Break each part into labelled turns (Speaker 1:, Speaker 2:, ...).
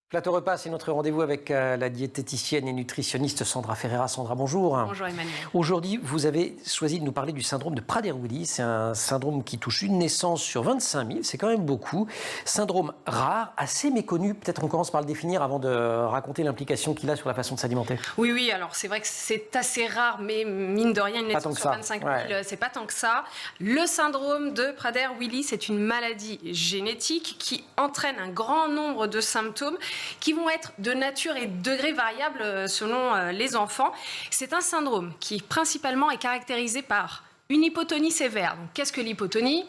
Speaker 1: Plateau repas, c'est notre rendez-vous avec la diététicienne et nutritionniste Sandra Ferreira. Sandra, bonjour.
Speaker 2: Bonjour Emmanuel.
Speaker 1: Aujourd'hui, vous avez choisi de nous parler du syndrome de Prader-Willi. C'est un syndrome qui touche une naissance sur 25 000, c'est quand même beaucoup. Syndrome rare, assez méconnu. Peut-être on commence par le définir avant de raconter l'implication qu'il a sur la façon de s'alimenter.
Speaker 2: Oui, alors c'est vrai que c'est assez rare, mais mine de rien, une naissance sur 25 000, c'est pas tant que ça. Le syndrome de Prader-Willi, c'est une maladie génétique qui entraîne un grand nombre de symptômes qui vont être de nature et de degré variables selon les enfants. C'est un syndrome qui principalement est caractérisé par une hypotonie sévère. Donc, qu'est-ce que l'hypotonie ?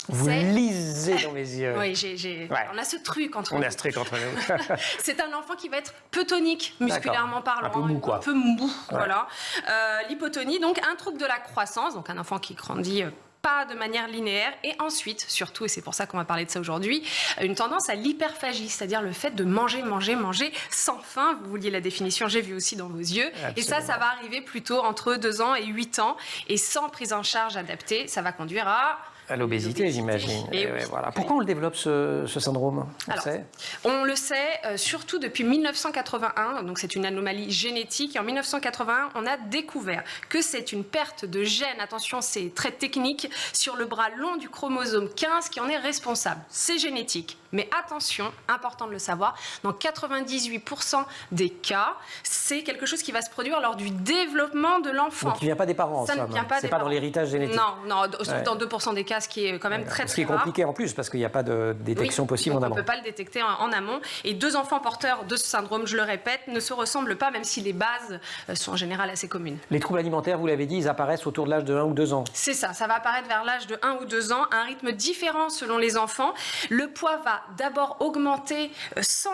Speaker 1: Vous lisez dans mes yeux.
Speaker 2: Oui, on a ce truc entre nous.
Speaker 1: On a ce truc entre nous.
Speaker 2: C'est un enfant qui va être peu tonique, musculairement parlant.
Speaker 1: Un peu mou, quoi.
Speaker 2: Un peu mou, voilà. L'hypotonie, donc un trouble de la croissance, donc un enfant qui grandit pas de manière linéaire, et ensuite, surtout, et c'est pour ça qu'on va parler de ça aujourd'hui, une tendance à l'hyperphagie, c'est-à-dire le fait de manger sans faim. Vous vouliez la définition, j'ai vu aussi dans vos yeux. Absolument. Et ça va arriver plutôt entre 2 ans et 8 ans, et sans prise en charge adaptée, ça va conduire à
Speaker 1: l'obésité, j'imagine.
Speaker 2: Et
Speaker 1: oui. Voilà. Pourquoi on le développe, ce syndrome ?
Speaker 2: On le sait surtout depuis 1981, donc c'est une anomalie génétique. Et en 1981, on a découvert que c'est une perte de gène, attention, c'est très technique, sur le bras long du chromosome 15 qui en est responsable. C'est génétique. Mais attention, important de le savoir, dans 98% des cas, c'est quelque chose qui va se produire lors du développement de l'enfant.
Speaker 1: Donc il ne vient pas des parents,
Speaker 2: ça ne vient pas des parents.
Speaker 1: C'est pas dans l'héritage génétique.
Speaker 2: Non, dans 2% des cas, ce qui est quand même très, très rare.
Speaker 1: Ce qui est compliqué en plus, parce qu'il n'y a pas de détection possible en amont.
Speaker 2: On ne peut pas le détecter en amont. Et 2 enfants porteurs de ce syndrome, je le répète, ne se ressemblent pas, même si les bases sont en général assez communes.
Speaker 1: Les troubles alimentaires, vous l'avez dit, ils apparaissent autour de l'âge de 1 ou 2 ans.
Speaker 2: C'est ça va apparaître vers l'âge de 1 ou 2 ans, un rythme différent selon les enfants. Le poids va d'abord augmenter sans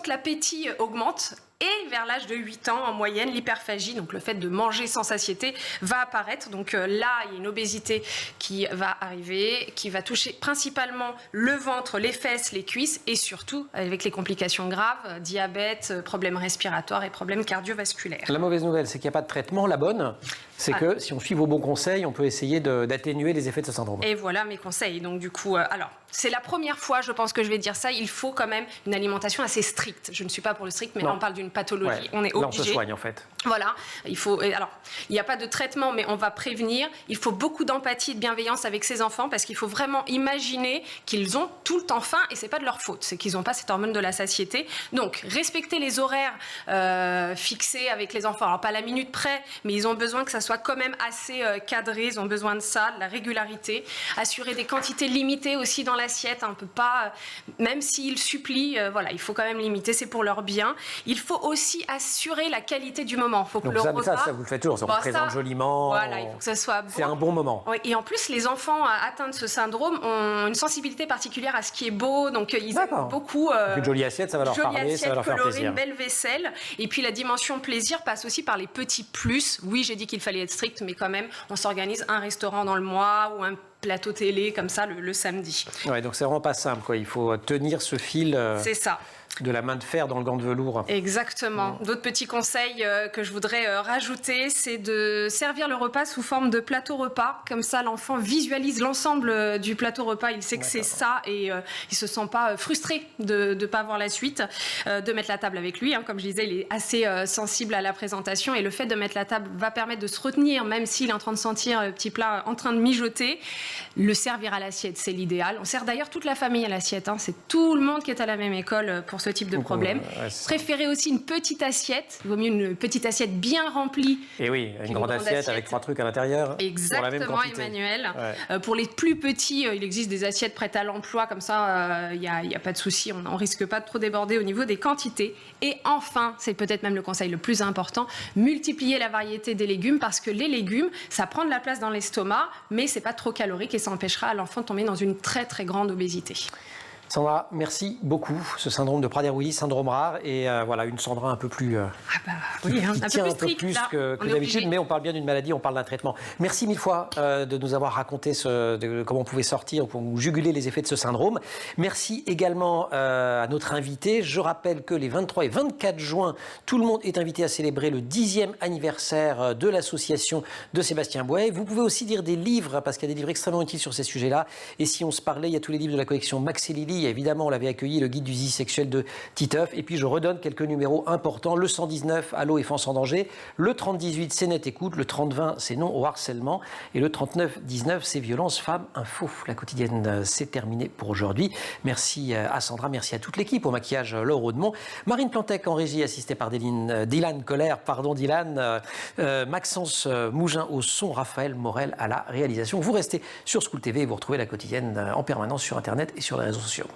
Speaker 2: que l'appétit augmente. Et vers l'âge de 8 ans, en moyenne, l'hyperphagie, donc le fait de manger sans satiété, va apparaître. Donc là, il y a une obésité qui va arriver, qui va toucher principalement le ventre, les fesses, les cuisses, et surtout avec les complications graves, diabète, problèmes respiratoires et problèmes cardiovasculaires.
Speaker 1: La mauvaise nouvelle, c'est qu'il n'y a pas de traitement. La bonne, c'est que si on suit vos bons conseils, on peut essayer d'atténuer les effets de ce syndrome.
Speaker 2: Et voilà mes conseils. Donc du coup, alors, c'est la première fois, je pense que je vais dire ça, il faut quand même une alimentation assez stricte. Je ne suis pas pour le strict, mais là, on parle d'une pathologie, on est obligé.
Speaker 1: Là, on se soigne en fait.
Speaker 2: Voilà, alors, il n'y a pas de traitement, mais on va prévenir. Il faut beaucoup d'empathie et de bienveillance avec ces enfants, parce qu'il faut vraiment imaginer qu'ils ont tout le temps faim, et c'est pas de leur faute, c'est qu'ils n'ont pas cette hormone de la satiété. Donc, respecter les horaires fixés avec les enfants. Alors, pas à la minute près, mais ils ont besoin que ça soit quand même assez cadré, ils ont besoin de ça, de la régularité. Assurer des quantités limitées aussi dans l'assiette, on ne peut pas, même s'ils supplient, voilà, il faut quand même limiter, c'est pour leur bien. Il faut aussi assurer la qualité du moment. Faut que
Speaker 1: donc
Speaker 2: le
Speaker 1: ça,
Speaker 2: repas,
Speaker 1: ça, vous le faites toujours, on présente joliment.
Speaker 2: Voilà, il faut que ça soit bon.
Speaker 1: C'est un bon moment.
Speaker 2: Oui, et en plus, les enfants atteints de ce syndrome ont une sensibilité particulière à ce qui est beau, donc ils aiment beaucoup.
Speaker 1: Une jolie assiette, ça va leur parler, ça va leur faire plaisir.
Speaker 2: Une belle vaisselle. Et puis la dimension plaisir passe aussi par les petits plus. Oui, j'ai dit qu'il fallait être strict, mais quand même, on s'organise un restaurant dans le mois ou un plateau télé comme ça le samedi.
Speaker 1: Ouais, donc c'est vraiment pas simple, quoi. Il faut tenir ce fil.
Speaker 2: C'est ça.
Speaker 1: De la main de fer dans le gant de velours.
Speaker 2: Exactement. D'autres petits conseils que je voudrais rajouter, c'est de servir le repas sous forme de plateau repas. Comme ça, l'enfant visualise l'ensemble du plateau repas. Il sait que c'est ça et il se sent pas frustré de ne pas voir la suite. De mettre la table avec lui. Comme je disais, il est assez sensible à la présentation et le fait de mettre la table va permettre de se retenir, même s'il est en train de sentir le petit plat en train de mijoter. Le servir à l'assiette, c'est l'idéal. On sert d'ailleurs toute la famille à l'assiette. C'est tout le monde qui est à la même école pour ce type de problème. Préférez aussi une petite assiette. Il vaut mieux une petite assiette bien remplie.
Speaker 1: Et oui, une grande assiette avec 3 trucs à l'intérieur.
Speaker 2: Exactement, Emmanuel. Pour les plus petits, il existe des assiettes prêtes à l'emploi. Comme ça, il n'y a pas de souci. On ne risque pas de trop déborder au niveau des quantités. Et enfin, c'est peut-être même le conseil le plus important, multiplier la variété des légumes parce que les légumes, ça prend de la place dans l'estomac, mais c'est pas trop calorique et ça empêchera l'enfant de tomber dans une très très grande obésité.
Speaker 1: Sandra, merci beaucoup. Ce syndrome de Prader-Willi, syndrome rare, et voilà, une Sandra un peu plus...
Speaker 2: oui,
Speaker 1: un peu plus que d'habitude, mais on parle bien d'une maladie, on parle d'un traitement. Merci 1000 fois de nous avoir raconté comment on pouvait sortir pour juguler les effets de ce syndrome. Merci également à notre invité. Je rappelle que les 23 et 24 juin, tout le monde est invité à célébrer le 10e anniversaire de l'association de Sébastien Bouet. Vous pouvez aussi lire des livres, parce qu'il y a des livres extrêmement utiles sur ces sujets-là. Et si on se parlait, il y a tous les livres de la collection Max et Lily jeudi, évidemment, on l'avait accueilli, le guide du zizi sexuel de Titeuf. Et puis, je redonne quelques numéros importants. Le 119, Allô Enfance en danger. Le 3018, c'est Net Écoute. Le 3020, c'est Non au harcèlement. Et le 3919, c'est Violence Femmes Info. La quotidienne, c'est terminé pour aujourd'hui. Merci à Sandra, merci à toute l'équipe. Au maquillage, Laure Audemont. Marine Plantec en régie, assistée par Dylan Colère, Maxence Mougin au son, Raphaël Morel à la réalisation. Vous restez sur School TV et vous retrouvez la quotidienne en permanence sur Internet et sur les réseaux sociaux.